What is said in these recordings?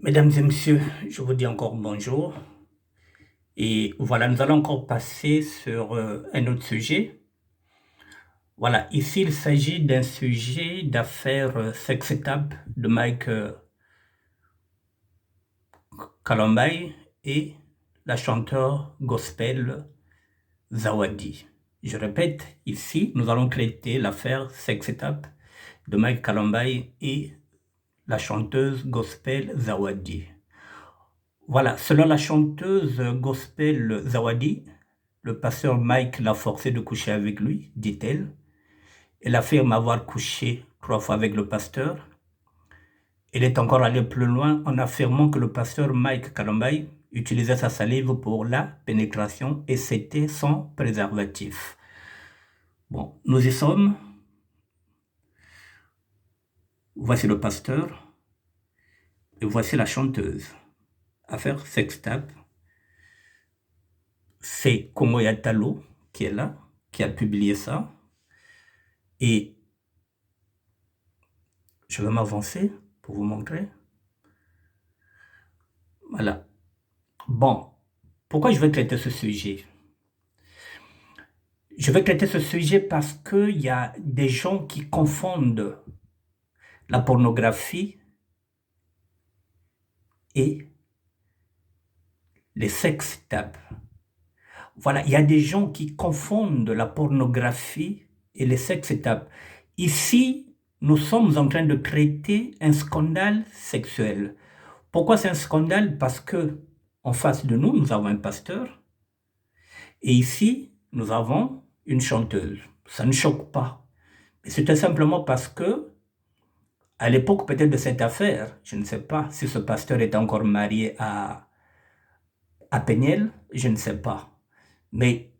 Mesdames et messieurs, je vous dis encore bonjour. Et voilà, nous allons encore passer sur un autre sujet. Voilà, ici il s'agit d'un sujet d'affaires sextape de Mike Kalambay et la chanteuse gospel Zawadi. Je répète, ici nous allons traiter l'affaire sextape de Mike Kalambay et la chanteuse gospel Zawadi. Voilà, selon la chanteuse gospel Zawadi, le pasteur Mike l'a forcé de coucher avec lui, dit-elle. Elle affirme avoir couché 3 fois avec le pasteur. Elle est encore allée plus loin en affirmant que le pasteur Mike Kalambay utilisait sa salive pour la pénétration et c'était sans préservatif. Bon, nous y sommes. Voici le pasteur et voici la chanteuse. Affaire sextape. C'est Komoya Talo qui est là, qui a publié ça. Et je vais m'avancer pour vous montrer. Voilà. Bon, pourquoi je vais traiter ce sujet? Je vais traiter ce sujet parce qu'il y a des gens qui confondent la pornographie et les sextapes. Voilà, il y a des gens qui confondent la pornographie et les sextapes. Ici, nous sommes en train de traiter un scandale sexuel. Pourquoi c'est un scandale? Parce que en face de nous, nous avons un pasteur et ici, nous avons une chanteuse. Ça ne choque pas. C'était simplement parce que, à l'époque peut-être de cette affaire, je ne sais pas si ce pasteur est encore marié à Péniel, je ne sais pas. Mais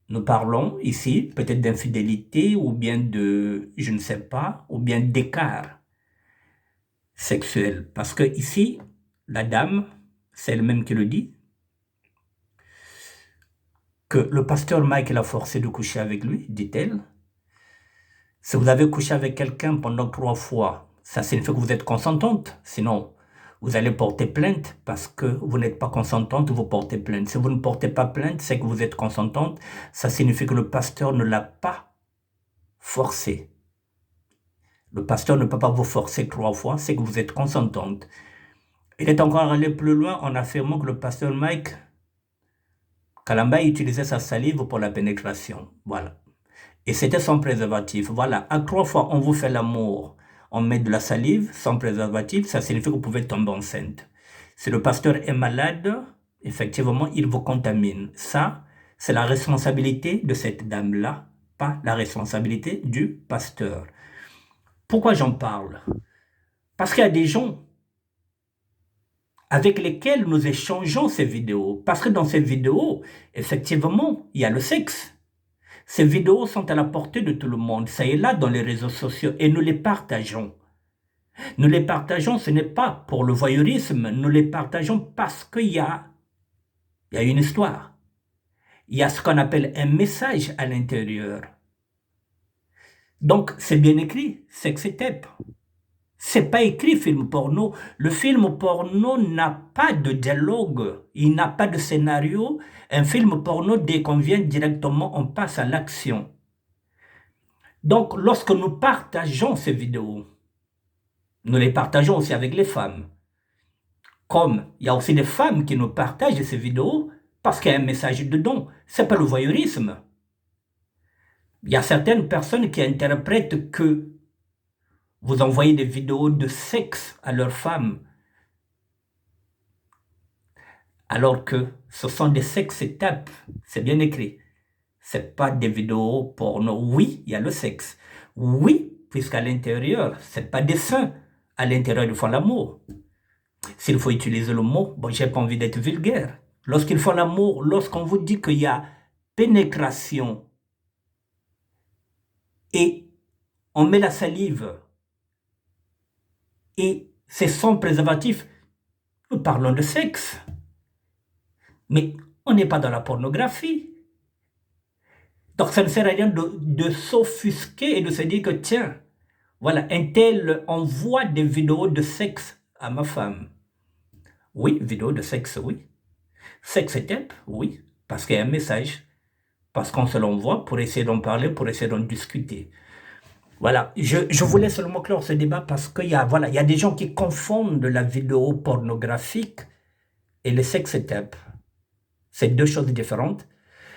nous parlons ici peut-être d'infidélité ou bien de, je ne sais pas, ou bien d'écart sexuel. Parce que ici, la dame, c'est elle-même qui le dit, que le pasteur Mike l'a forcé de coucher avec lui, dit-elle. Si vous avez couché avec quelqu'un pendant 3 fois, ça signifie que vous êtes consentante. Sinon, vous allez porter plainte parce que vous n'êtes pas consentante, vous portez plainte. Si vous ne portez pas plainte, c'est que vous êtes consentante. Ça signifie que le pasteur ne l'a pas forcé. Le pasteur ne peut pas vous forcer 3 fois, c'est que vous êtes consentante. Il est encore allé plus loin en affirmant que le pasteur Mike Kalambay utilisait sa salive pour la pénétration. Voilà. Et c'était sans préservatif. Voilà, à 3 fois, on vous fait l'amour, on met de la salive sans préservatif, ça signifie que vous pouvez tomber enceinte. Si le pasteur est malade, effectivement, il vous contamine. Ça, c'est la responsabilité de cette dame-là, pas la responsabilité du pasteur. Pourquoi j'en parle? Parce qu'il y a des gens avec lesquels nous échangeons ces vidéos. Parce que dans ces vidéos, effectivement, il y a le sexe. Ces vidéos sont à la portée de tout le monde, ça est là dans les réseaux sociaux et nous les partageons. Nous les partageons, ce n'est pas pour le voyeurisme, nous les partageons parce qu'il y a une histoire. Il y a ce qu'on appelle un message à l'intérieur. Donc c'est bien écrit, sextape. C'est pas écrit film porno. Le film porno n'a pas de dialogue, il n'a pas de scénario. Un film porno, dès qu'on vient directement, on passe à l'action. Donc, lorsque nous partageons ces vidéos, nous les partageons aussi avec les femmes. Comme il y a aussi des femmes qui nous partagent ces vidéos parce qu'il y a un message dedans. Ce n'est pas le voyeurisme. Il y a certaines personnes qui interprètent que vous envoyez des vidéos de sexe à leurs femmes, alors que ce sont des sextapes. C'est bien écrit. Ce n'est pas des vidéos porno. Oui, il y a le sexe. Oui, puisqu'à l'intérieur, ce n'est pas des seins. À l'intérieur, ils font l'amour. S'il faut utiliser le mot, bon, j'ai pas envie d'être vulgaire. Lorsqu'ils font l'amour, lorsqu'on vous dit qu'il y a pénétration et on met la salive et c'est sans préservatif, nous parlons de sexe. Mais on n'est pas dans la pornographie. Donc ça ne sert à rien de s'offusquer et de se dire que tiens, Voilà, un tel envoie des vidéos de sexe à ma femme. Oui, vidéo de sexe, oui. Sexe tape, oui, parce qu'il y a un message. Parce qu'on se l'envoie pour essayer d'en parler, pour essayer d'en discuter. Voilà, je voulais seulement clore ce débat parce qu'il y a, voilà, il y a des gens qui confondent la vidéo pornographique et le sexe tape. C'est deux choses différentes.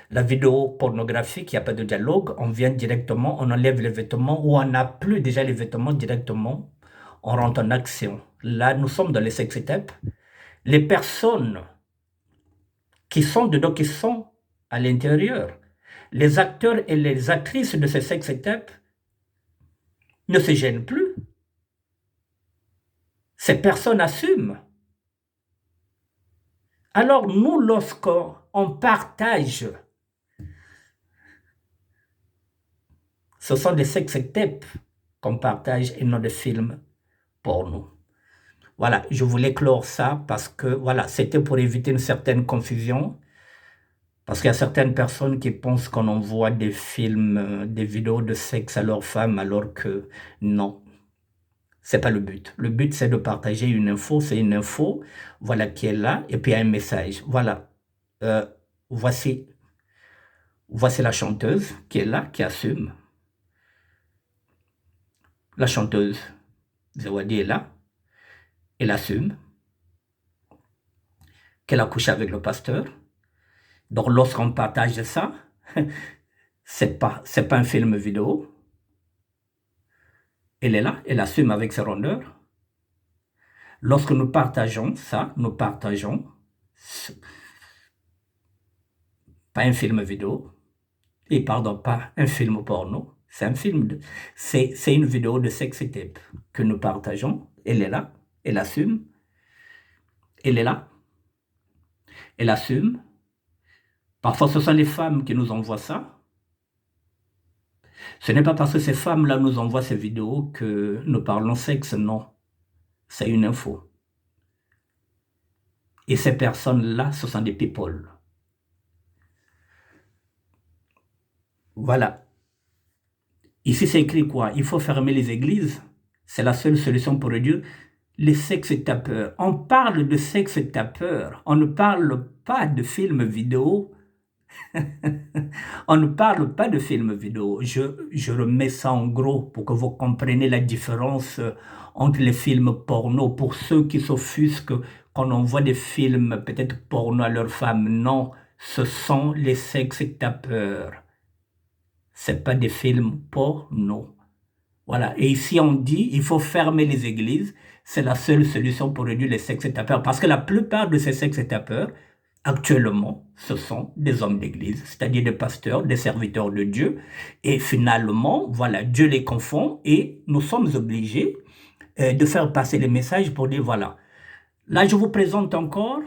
La vidéo pornographique, il n'y a pas de dialogue, on vient directement, on enlève les vêtements ou on n'a plus déjà les vêtements directement, on rentre en action. Là, nous sommes dans les sex tapes. Les personnes qui sont dedans, qui sont à l'intérieur, les acteurs et les actrices de ces sex tapes ne se gênent plus. Ces personnes assument. Alors nous, lorsqu'on partage, ce sont des sex tapes qu'on partage et non des films porno. Voilà, je voulais clore ça parce que voilà, c'était pour éviter une certaine confusion. Parce qu'il y a certaines personnes qui pensent qu'on envoie des films, des vidéos de sexe à leurs femmes, alors que non, c'est pas le but. Le but, c'est de partager une info, c'est une info, voilà, qui est là, et puis il y a un message. Voilà, Euh, voici, voici la chanteuse qui est là, qui assume. La chanteuse, Zawadi est là, elle assume qu'elle a couché avec le pasteur. Donc lorsqu'on partage ça, c'est pas un film vidéo. Elle est là, elle assume avec ses rondeurs. Lorsque nous partageons ça, nous partageons pas un film vidéo, et pardon, pas un film porno, c'est un film, c'est une vidéo de sex tape que nous partageons. Elle est là, elle assume, elle est là, elle assume. Parfois, ce sont les femmes qui nous envoient ça. Ce n'est pas parce que ces femmes-là nous envoient ces vidéos que nous parlons sexe, non. C'est une info. Et ces personnes-là, ce sont des people. Voilà. Ici, c'est écrit quoi? Il faut fermer les églises. C'est la seule solution pour Dieu. Les sex-tapeurs. On parle de sex-tapeurs. On ne parle pas de films vidéo. On ne parle pas de films vidéo. Je remets ça en gros pour que vous compreniez la différence entre les films porno. Pour ceux qui s'offusquent qu'on envoie des films peut-être porno à leurs femmes, non, ce sont les sex-tapeurs. C'est pas des films porno. Voilà. Et ici, on dit il faut fermer les églises. C'est la seule solution pour réduire les sex-tapeurs. Parce que la plupart de ces sex-tapeurs, actuellement, ce sont des hommes d'église, c'est-à-dire des pasteurs, des serviteurs de Dieu. Et finalement, voilà, Dieu les confond et nous sommes obligés de faire passer les messages pour dire voilà. Là, je vous présente encore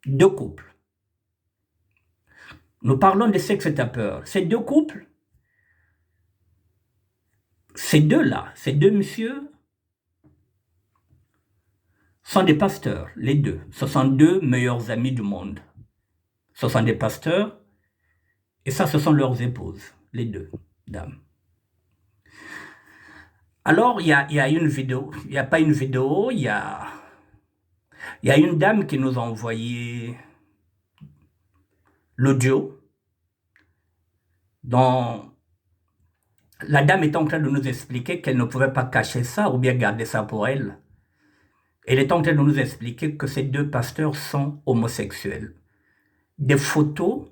deux couples. Nous parlons des sex-tapeurs. Ces deux couples, ces deux-là, ces deux messieurs, sont des pasteurs, les deux. Ce sont deux meilleurs amis du monde. Ce sont des pasteurs, et ça, ce sont leurs épouses, les deux dames. Alors, il y a une vidéo, il n'y a pas une vidéo, il y a une dame qui nous a envoyé l'audio, dont la dame est en train de nous expliquer qu'elle ne pouvait pas cacher ça ou bien garder ça pour elle. Elle est en train de nous expliquer que ces deux pasteurs sont homosexuels. Des photos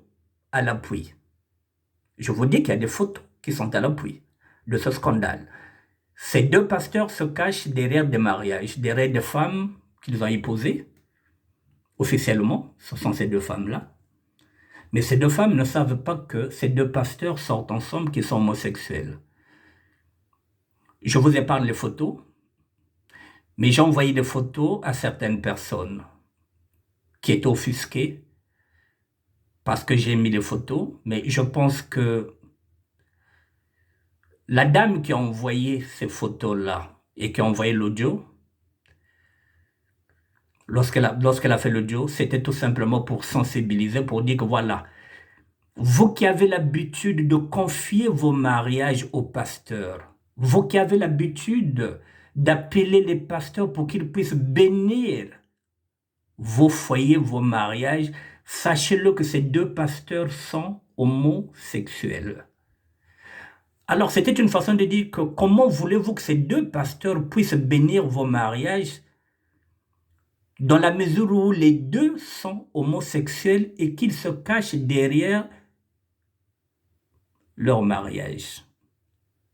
à l'appui. Je vous dis qu'il y a des photos qui sont à l'appui de ce scandale. Ces deux pasteurs se cachent derrière des mariages, derrière des femmes qu'ils ont épousées. Officiellement, ce sont ces deux femmes-là. Mais ces deux femmes ne savent pas que ces deux pasteurs sortent ensemble, qui sont homosexuels. Je vous épargne les photos, mais j'ai envoyé des photos à certaines personnes qui étaient offusquées parce que j'ai mis les photos, mais je pense que la dame qui a envoyé ces photos-là et qui a envoyé l'audio, lorsqu'elle a fait l'audio, c'était tout simplement pour sensibiliser, pour dire que voilà, vous qui avez l'habitude de confier vos mariages aux pasteurs, Vous qui avez l'habitude d'appeler les pasteurs pour qu'ils puissent bénir vos foyers, vos mariages, sachez-le que ces deux pasteurs sont homosexuels. Alors, c'était une façon de dire que comment voulez-vous que ces deux pasteurs puissent bénir vos mariages dans la mesure où les deux sont homosexuels et qu'ils se cachent derrière leur mariage,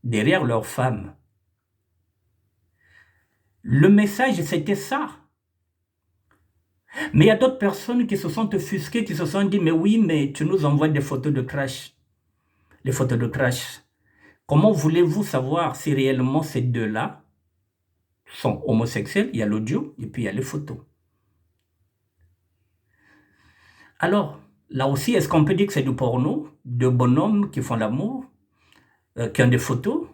derrière leur femme. Le message, c'était ça. Mais il y a d'autres personnes qui se sont offusquées, qui se sont dit, mais oui, mais tu nous envoies des photos de crash. Les photos de crash. Comment voulez-vous savoir si réellement ces deux-là sont homosexuels? Il y a l'audio et puis il y a les photos. Alors, là aussi, est-ce qu'on peut dire que c'est du porno? De bonhommes qui font l'amour, qui ont des photos?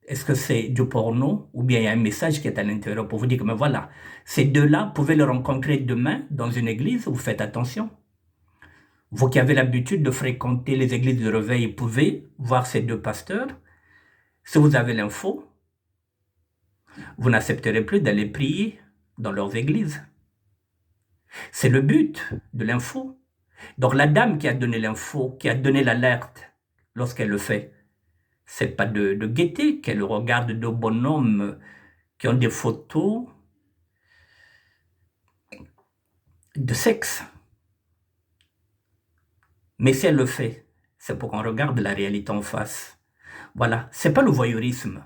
Est-ce que c'est du porno? Ou bien il y a un message qui est à l'intérieur pour vous dire que, mais voilà, ces deux-là, vous pouvez les rencontrer demain dans une église, vous faites attention. Vous qui avez l'habitude de fréquenter les églises de réveil, vous pouvez voir ces deux pasteurs. Si vous avez l'info, vous n'accepterez plus d'aller prier dans leurs églises. C'est le but de l'info. Donc la dame qui a donné l'info, qui a donné l'alerte lorsqu'elle le fait, c'est pas de gaieté qu'elle regarde de bonhommes qui ont des photos de sexe. Mais si elle le fait, c'est pour qu'on regarde la réalité en face. Voilà, c'est pas le voyeurisme.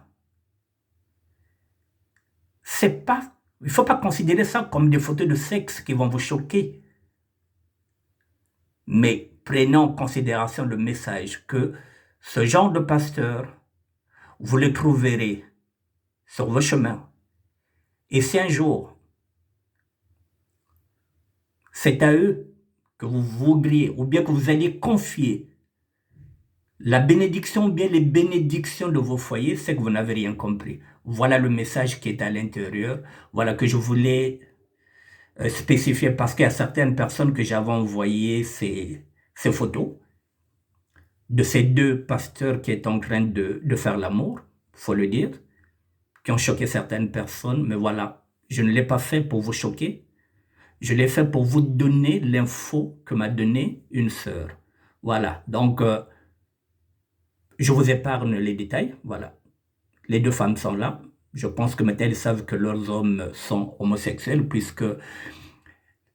C'est pas, il faut pas considérer ça comme des photos de sexe qui vont vous choquer. Mais prenez en considération le message que ce genre de pasteur, vous le trouverez sur vos chemins. Et si un jour, c'est à eux que vous voudriez, ou bien que vous allez confier la bénédiction, ou bien les bénédictions de vos foyers, c'est que vous n'avez rien compris. Voilà le message qui est à l'intérieur. Voilà que je voulais spécifier parce qu'il y a certaines personnes que j'avais envoyé ces photos de ces deux pasteurs qui étaient en train de faire l'amour, faut le dire, qui ont choqué certaines personnes. Mais voilà, je ne l'ai pas fait pour vous choquer. Je l'ai fait pour vous donner l'info que m'a donnée une sœur. Voilà, donc je vous épargne les détails. Voilà, les deux femmes sont là. Je pense que maintenant elles savent que leurs hommes sont homosexuels puisque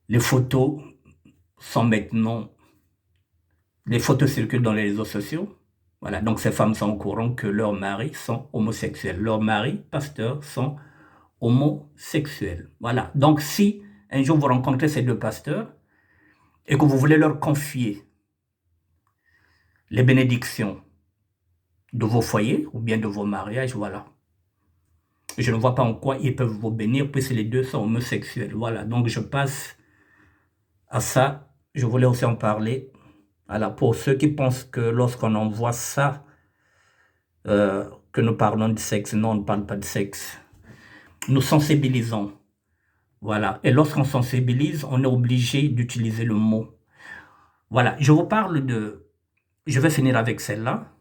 les photos sont maintenant... Les photos circulent dans les réseaux sociaux. Voilà, donc ces femmes sont au courant que leurs maris sont homosexuels. Leurs maris, pasteurs, sont homosexuels. Voilà, donc si un jour vous rencontrez ces deux pasteurs et que vous voulez leur confier les bénédictions de vos foyers ou bien de vos mariages, voilà. Je ne vois pas en quoi ils peuvent vous bénir puisque les deux sont homosexuels. Voilà, donc je passe à ça. Je voulais aussi en parler. Voilà, pour ceux qui pensent que lorsqu'on envoie ça, que nous parlons de sexe, non, on ne parle pas de sexe. Nous sensibilisons. Voilà, et lorsqu'on sensibilise, on est obligé d'utiliser le mot. Voilà, je vous parle de... Je vais finir avec celle-là.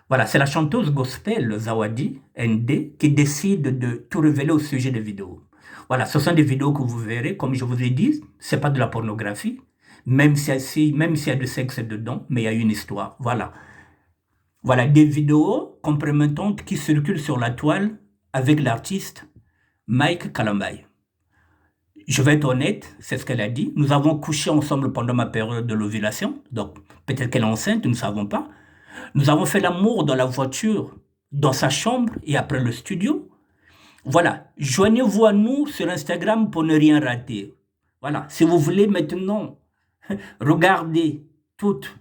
Voilà, c'est la chanteuse gospel Zawadi ND qui décide de tout révéler au sujet des vidéos. Voilà, ce sont des vidéos que vous verrez, comme je vous ai dit, c'est pas de la pornographie, même s'il y a du sexe dedans, mais il y a une histoire. Voilà. Voilà, des vidéos compromettantes qui circulent sur la toile avec l'artiste Mike Kalambay. Je vais être honnête, c'est ce qu'elle a dit. Nous avons couché ensemble pendant ma période de l'ovulation, donc peut-être qu'elle est enceinte, nous ne savons pas. Nous avons fait l'amour dans la voiture, dans sa chambre et après le studio. Voilà, joignez-vous à nous sur Instagram pour ne rien rater. Voilà, si vous voulez maintenant regarder toute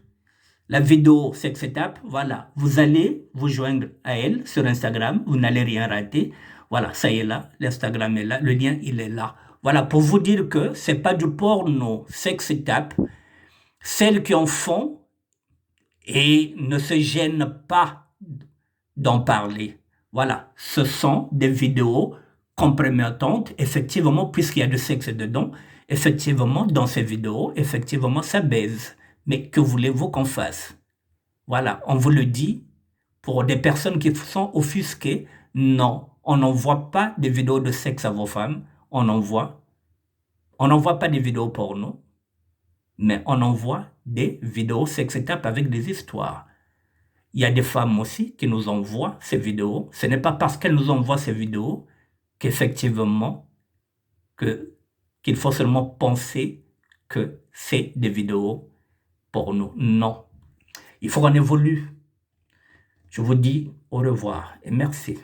la vidéo cette étape, voilà, vous allez vous joindre à elle sur Instagram, vous n'allez rien rater. Voilà, ça y est là, l'Instagram est là, le lien il est là. Voilà, pour vous dire que c'est pas du porno, sex tape. Celles qui en font et ne se gênent pas d'en parler. Voilà, ce sont des vidéos compromettantes, effectivement, puisqu'il y a du sexe dedans. Effectivement, dans ces vidéos, effectivement, ça baise. Mais que voulez-vous qu'on fasse? Voilà, on vous le dit Pour des personnes qui sont offusquées, non, on n'envoie pas des vidéos de sexe à vos femmes, on n'envoie pas des vidéos porno, mais on envoie des vidéos sextapes avec des histoires. Il y a des femmes aussi qui nous envoient ces vidéos. Ce n'est pas parce qu'elles nous envoient ces vidéos qu'effectivement, qu'il faut seulement penser que c'est des vidéos porno. Non. Il faut qu'on évolue. Je vous dis au revoir et merci.